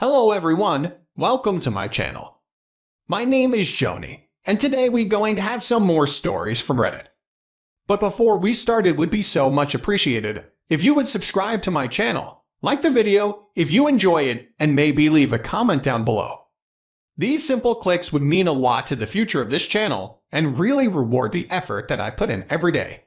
Hello everyone, welcome to my channel. My name is Xony, and today we're going to have some more stories from Reddit. But before we start, it would be so much appreciated if you would subscribe to my channel, like the video if you enjoy it, and maybe leave a comment down below. These simple clicks would mean a lot to the future of this channel and really reward the effort that I put in every day.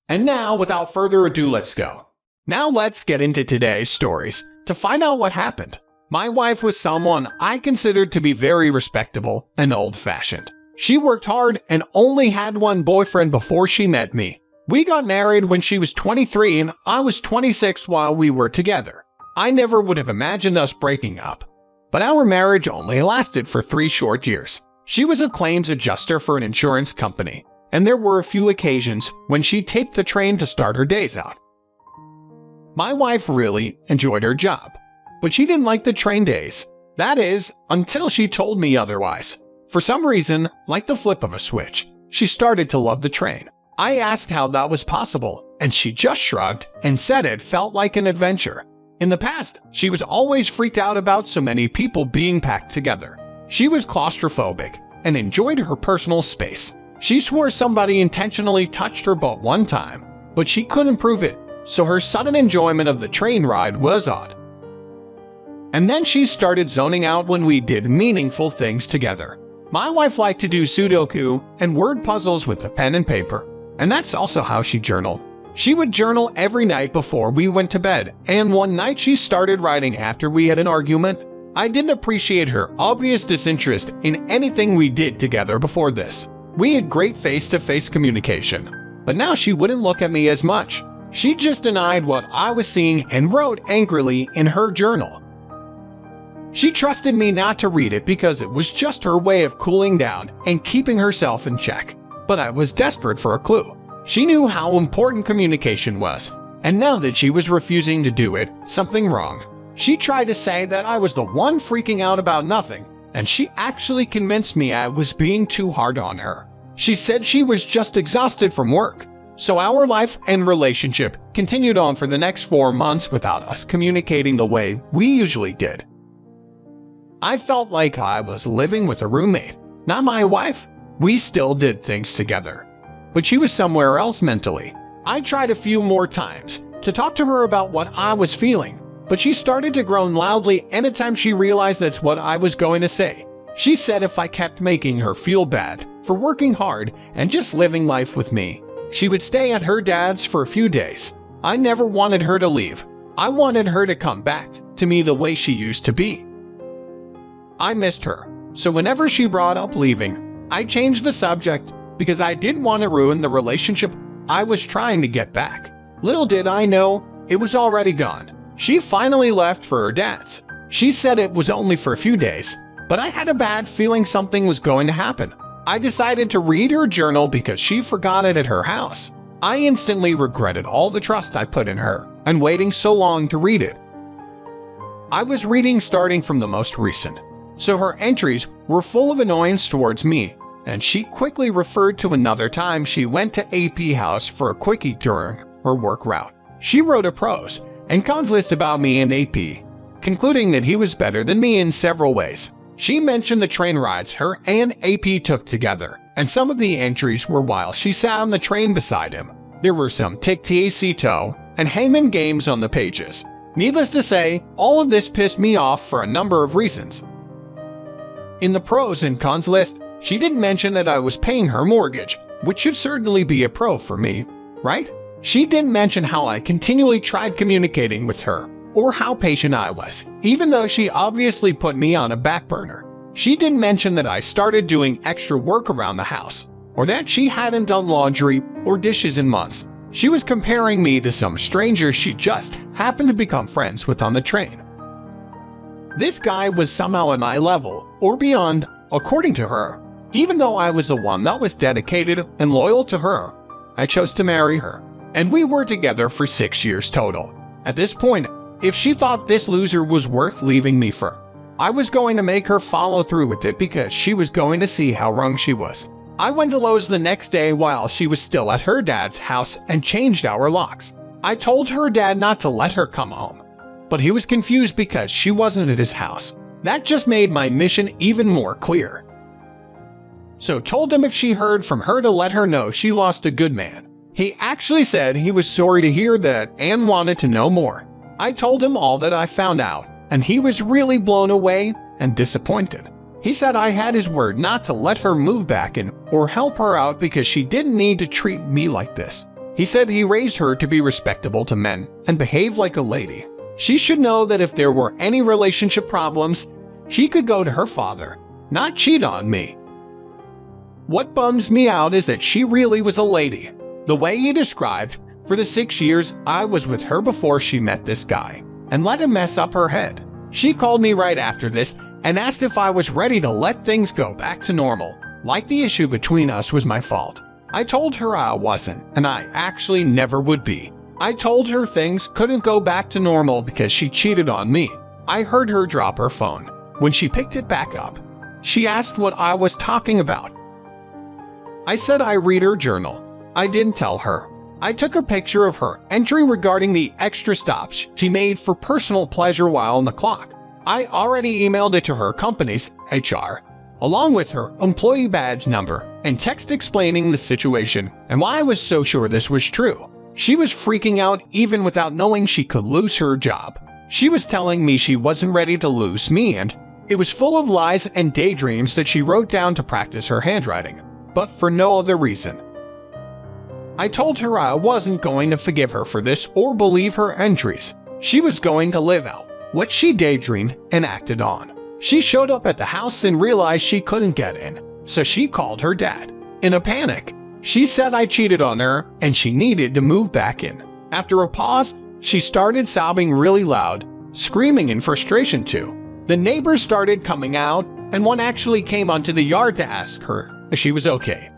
And now, without further ado, let's go. Now let's get into today's stories to find out what happened. My wife was someone I considered to be very respectable and old-fashioned. She worked hard and only had one boyfriend before she met me. We got married when she was 23 and I was 26 while we were together. I never would have imagined us breaking up. But our marriage only lasted for 3 short years. She was a claims adjuster for an insurance company, and there were a few occasions when she taped the train to start her days out. My wife really enjoyed her job, but she didn't like the train days. That is, until she told me otherwise. For some reason, like the flip of a switch, she started to love the train. I asked how that was possible, and she just shrugged and said it felt like an adventure. In the past, she was always freaked out about so many people being packed together. She was claustrophobic and enjoyed her personal space. She swore somebody intentionally touched her butt one time, but she couldn't prove it, so her sudden enjoyment of the train ride was odd. And then she started zoning out when we did meaningful things together. My wife liked to do Sudoku and word puzzles with a pen and paper, and that's also how she journaled. She would journal every night before we went to bed, and one night she started writing after we had an argument. I didn't appreciate her obvious disinterest in anything we did together before this. We had great face-to-face communication, but now she wouldn't look at me as much. She just denied what I was seeing and wrote angrily in her journal. She trusted me not to read it because it was just her way of cooling down and keeping herself in check. But I was desperate for a clue. She knew how important communication was, and now that she was refusing to do it, something wrong. She tried to say that I was the one freaking out about nothing, and she actually convinced me I was being too hard on her. She said she was just exhausted from work. So our life and relationship continued on for the next 4 months without us communicating the way we usually did. I felt like I was living with a roommate, not my wife. We still did things together, but she was somewhere else mentally. I tried a few more times to talk to her about what I was feeling, but she started to groan loudly anytime she realized that's what I was going to say. She said if I kept making her feel bad for working hard and just living life with me, she would stay at her dad's for a few days. I never wanted her to leave. I wanted her to come back to me the way she used to be. I missed her, so whenever she brought up leaving, I changed the subject because I didn't want to ruin the relationship I was trying to get back. Little did I know, it was already gone. She finally left for her dad's. She said it was only for a few days, but I had a bad feeling something was going to happen. I decided to read her journal because she forgot it at her house. I instantly regretted all the trust I put in her and waiting so long to read it. I was reading starting from the most recent, so her entries were full of annoyance towards me, and she quickly referred to another time she went to AP House for a quickie during her work route. She wrote a pros and cons list about me and AP, concluding that he was better than me in several ways. She mentioned the train rides her and AP took together, and some of the entries were while she sat on the train beside him. There were some tic-tac-toe and hangman games on the pages. Needless to say, all of this pissed me off for a number of reasons. In the pros and cons list, she didn't mention that I was paying her mortgage, which should certainly be a pro for me, right? She didn't mention how I continually tried communicating with her, or how patient I was, even though she obviously put me on a back burner. She didn't mention that I started doing extra work around the house, or that she hadn't done laundry or dishes in months. She was comparing me to some stranger she just happened to become friends with on the train. This guy was somehow at my level, or beyond, according to her. Even though I was the one that was dedicated and loyal to her, I chose to marry her, and we were together for 6 years total. At this point, if she thought this loser was worth leaving me for, I was going to make her follow through with it because she was going to see how wrong she was. I went to Lowe's the next day while she was still at her dad's house and changed our locks. I told her dad not to let her come home, but he was confused because she wasn't at his house. That just made my mission even more clear. So told him if she heard from her to let her know she lost a good man. He actually said he was sorry to hear that and wanted to know more. I told him all that I found out, and he was really blown away and disappointed. He said I had his word not to let her move back in or help her out because she didn't need to treat me like this. He said he raised her to be respectable to men and behave like a lady. She should know that if there were any relationship problems, she could go to her father, not cheat on me. What bums me out is that she really was a lady. The way he described, for the 6 years I was with her before she met this guy, and let him mess up her head. She called me right after this and asked if I was ready to let things go back to normal, like the issue between us was my fault. I told her I wasn't, and I actually never would be. I told her things couldn't go back to normal because she cheated on me. I heard her drop her phone. When she picked it back up, she asked what I was talking about. I said I read her journal. I didn't tell her. I took a picture of her entry regarding the extra stops she made for personal pleasure while on the clock. I already emailed it to her company's HR, along with her employee badge number and text explaining the situation and why I was so sure this was true. She was freaking out even without knowing she could lose her job. She was telling me she wasn't ready to lose me, and it was full of lies and daydreams that she wrote down to practice her handwriting, but for no other reason. I told her I wasn't going to forgive her for this or believe her entries. She was going to live out what she daydreamed and acted on. She showed up at the house and realized she couldn't get in, so she called her dad. In a panic, she said I cheated on her and she needed to move back in. After a pause, she started sobbing really loud, screaming in frustration too. The neighbors started coming out, and one actually came onto the yard to ask her if she was okay.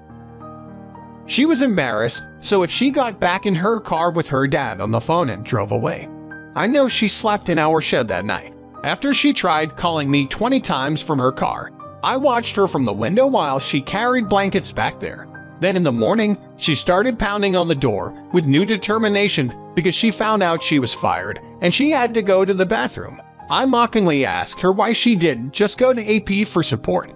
She was embarrassed, so if she got back in her car with her dad on the phone and drove away. I know she slept in our shed that night. After she tried calling me 20 times from her car, I watched her from the window while she carried blankets back there. Then in the morning, she started pounding on the door with new determination because she found out she was fired and she had to go to the bathroom. I mockingly asked her why she didn't just go to AP for support.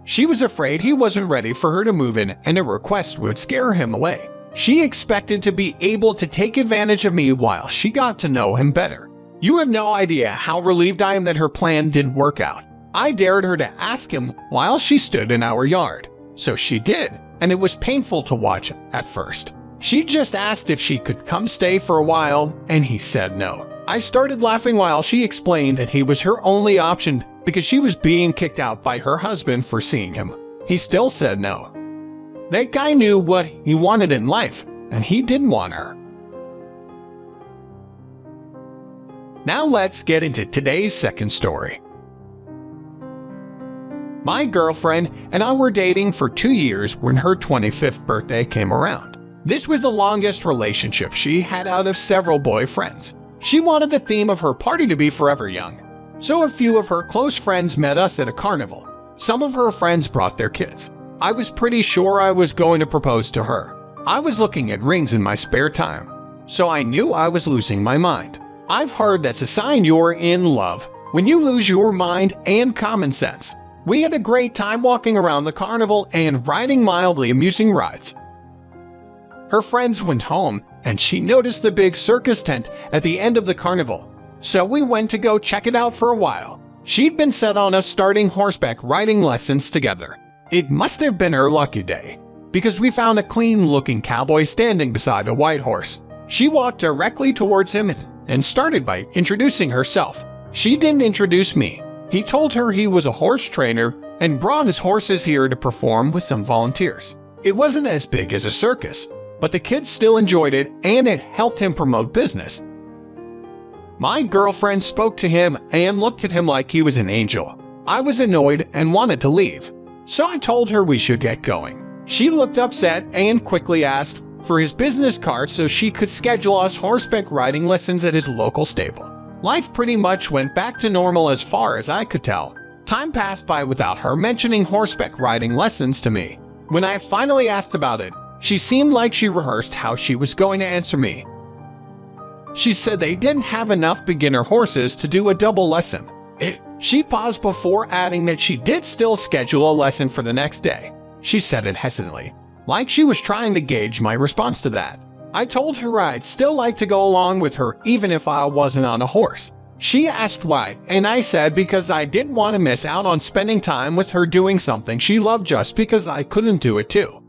She was afraid he wasn't ready for her to move in and a request would scare him away. She expected to be able to take advantage of me while she got to know him better. You have no idea how relieved I am that her plan didn't work out. I dared her to ask him while she stood in our yard. So she did, and it was painful to watch at first. She just asked if she could come stay for a while, and he said no. I started laughing while she explained that he was her only option because she was being kicked out by her husband for seeing him. He still said no. That guy knew what he wanted in life, and he didn't want her. Now let's get into today's second story. My girlfriend and I were dating for 2 years when her 25th birthday came around. This was the longest relationship she had out of several boyfriends. She wanted the theme of her party to be forever young, so a few of her close friends met us at a carnival. Some of her friends brought their kids. I was pretty sure I was going to propose to her. I was looking at rings in my spare time, so I knew I was losing my mind. I've heard that's a sign you're in love when you lose your mind and common sense. We had a great time walking around the carnival and riding mildly amusing rides. Her friends went home, and she noticed the big circus tent at the end of the carnival, so we went to go check it out for a while. She'd been set on us starting horseback riding lessons together. It must have been her lucky day, because we found a clean-looking cowboy standing beside a white horse. She walked directly towards him and started by introducing herself. She didn't introduce me. He told her he was a horse trainer and brought his horses here to perform with some volunteers. It wasn't as big as a circus, but the kids still enjoyed it and it helped him promote business. My girlfriend spoke to him and looked at him like he was an angel. I was annoyed and wanted to leave, so I told her we should get going. She looked upset and quickly asked for his business card so she could schedule us horseback riding lessons at his local stable. Life pretty much went back to normal as far as I could tell. Time passed by without her mentioning horseback riding lessons to me. When I finally asked about it, she seemed like she rehearsed how she was going to answer me. She said they didn't have enough beginner horses to do a double lesson. She paused before adding that she did still schedule a lesson for the next day. She said it hesitantly, like she was trying to gauge my response to that. I told her I'd still like to go along with her even if I wasn't on a horse. She asked why, and I said because I didn't want to miss out on spending time with her doing something she loved just because I couldn't do it too.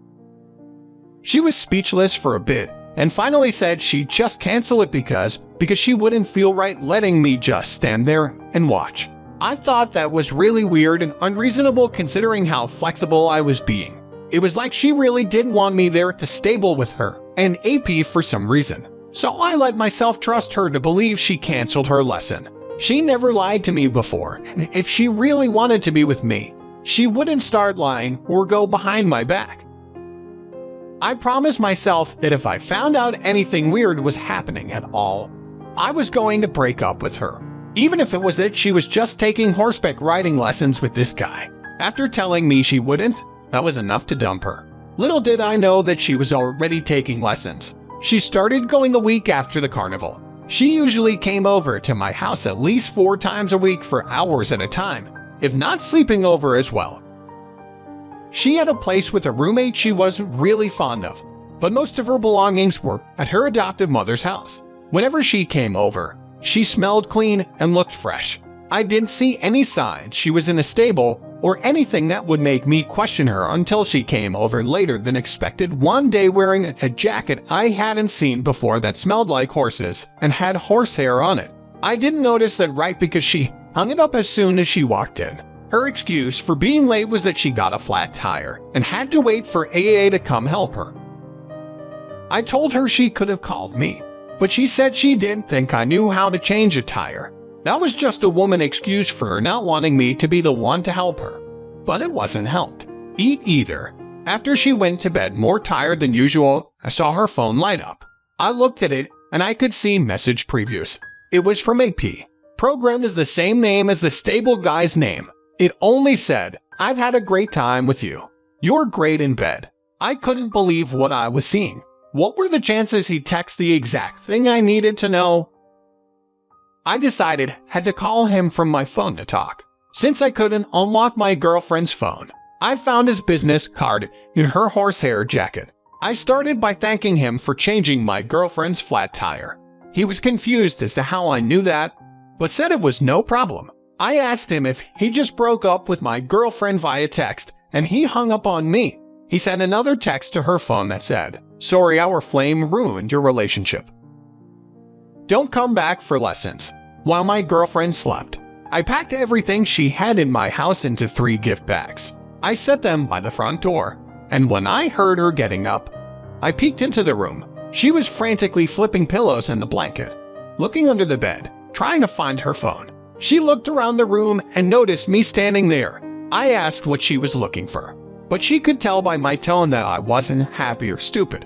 She was speechless for a bit, and finally said she'd just cancel it because she wouldn't feel right letting me just stand there and watch. I thought that was really weird and unreasonable considering how flexible I was being. It was like she really didn't want me there at the stable with her and AP for some reason. So I let myself trust her to believe she canceled her lesson. She never lied to me before, and if she really wanted to be with me, she wouldn't start lying or go behind my back. I promised myself that if I found out anything weird was happening at all, I was going to break up with her, even if it was that she was just taking horseback riding lessons with this guy. After telling me she wouldn't, that was enough to dump her. Little did I know that she was already taking lessons. She started going a week after the carnival. She usually came over to my house at least 4 times a week for hours at a time, if not sleeping over as well. She had a place with a roommate she wasn't really fond of, but most of her belongings were at her adoptive mother's house. Whenever she came over, she smelled clean and looked fresh. I didn't see any signs she was in a stable or anything that would make me question her until she came over later than expected one day wearing a jacket I hadn't seen before that smelled like horses and had horsehair on it. I didn't notice that right because she hung it up as soon as she walked in. Her excuse for being late was that she got a flat tire and had to wait for AA to come help her. I told her she could have called me, but she said she didn't think I knew how to change a tire. That was just a woman excuse for her not wanting me to be the one to help her. But it wasn't helped either. After she went to bed more tired than usual, I saw her phone light up. I looked at it and I could see message previews. It was from AP. Programmed as the same name as the stable guy's name. It only said, "I've had a great time with you. You're great in bed." I couldn't believe what I was seeing. What were the chances he'd text the exact thing I needed to know? I decided I had to call him from my phone to talk. Since I couldn't unlock my girlfriend's phone, I found his business card in her horsehair jacket. I started by thanking him for changing my girlfriend's flat tire. He was confused as to how I knew that, but said it was no problem. I asked him if he just broke up with my girlfriend via text, and he hung up on me. He sent another text to her phone that said, "Sorry, our flame ruined your relationship. Don't come back for lessons." While my girlfriend slept, I packed everything she had in my house into 3 gift bags. I set them by the front door, and when I heard her getting up, I peeked into the room. She was frantically flipping pillows and the blanket, looking under the bed, trying to find her phone. She looked around the room and noticed me standing there. I asked what she was looking for, but she could tell by my tone that I wasn't happy or stupid.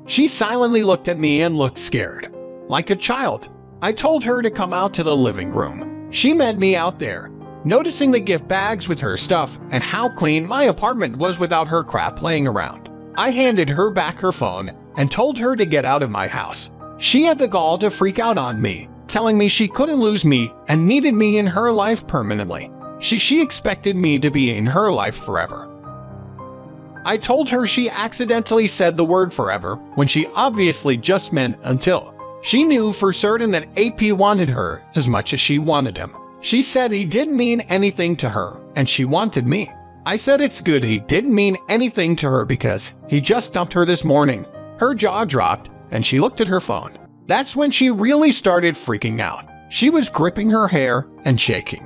She silently looked at me and looked scared, like a child. I told her to come out to the living room. She met me out there, noticing the gift bags with her stuff and how clean my apartment was without her crap laying around. I handed her back her phone and told her to get out of my house. She had the gall to freak out on me, telling me she couldn't lose me and needed me in her life permanently. She expected me to be in her life forever. I told her she accidentally said the word forever when she obviously just meant until. She knew for certain that AP wanted her as much as she wanted him. She said he didn't mean anything to her and she wanted me. I said it's good he didn't mean anything to her because he just dumped her this morning. Her jaw dropped and she looked at her phone. That's when she really started freaking out. She was gripping her hair and shaking.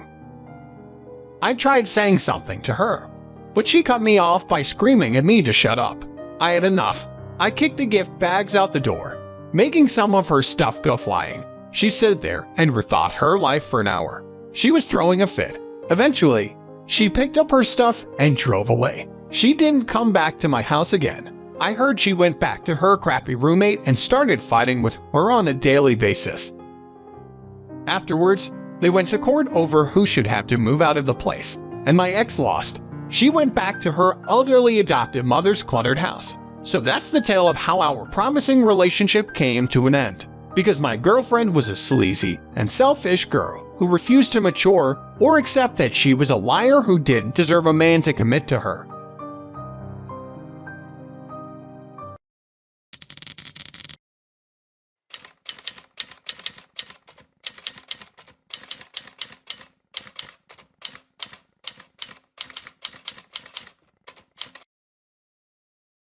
I tried saying something to her, but she cut me off by screaming at me to shut up. I had enough. I kicked the gift bags out the door, making some of her stuff go flying. She stood there and rethought her life for an hour. She was throwing a fit. Eventually, she picked up her stuff and drove away. She didn't come back to my house again. I heard she went back to her crappy roommate and started fighting with her on a daily basis. Afterwards, they went to court over who should have to move out of the place, and my ex lost. She went back to her elderly adoptive mother's cluttered house. So that's the tale of how our promising relationship came to an end. because my girlfriend was a sleazy and selfish girl who refused to mature or accept that she was a liar who didn't deserve a man to commit to her.